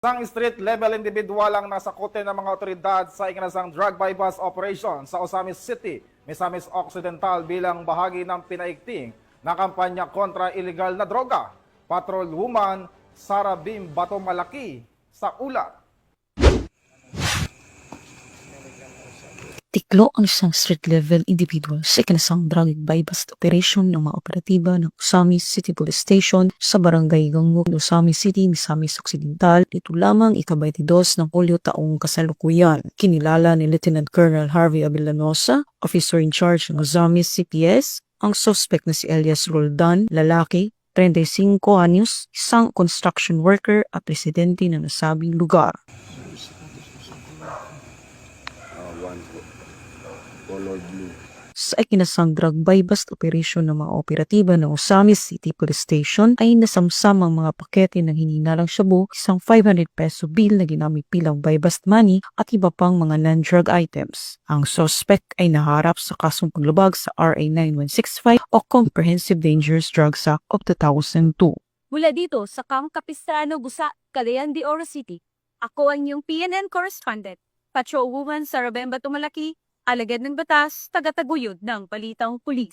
Isang street-level individual ang nasakutin ng mga otoridad sa ikinasang drug bypass operation sa Osamis City, Misamis Occidental bilang bahagi ng pinaigting na kampanya kontra illegal na droga. Patrolwoman Sara Bim Bato Malaki sa ulat. Tiklo ang isang street-level individual sa ikinasang drug bypass operation ng mga operatiba ng Osamis City Police Station sa Barangay Gangog, Osamis City, Misamis Occidental. Ito lamang ika-22 ng Hulyo taong kasalukuyan. Kinilala ni Lieutenant Colonel Harvey Avellanosa, officer in charge ng Osamis CPS, ang suspect na si Elias Roldan, lalaki, 35 anyos, isang construction worker at residente ng nasabing lugar. Color blue. Sa ikinasang drug bypass operation ng mga operatiba ng Osamis City Police Station ay nasamsam ang mga pakete ng hininalang shabu, isang 500 peso bill na ginamit bilang bypass money at iba pang mga non-drug items. Ang suspect ay naharap sa kasong paglabag sa RA 9165 o Comprehensive Dangerous Drugs Act of 2002. Mula dito sa Capistrano, Busa, Cagayan de Oro City, ako ang iyong PNN correspondent, Patrolwoman Sara Bim Bato Malaki, alagad ng batas, tagataguyod ng Balitang Pulis.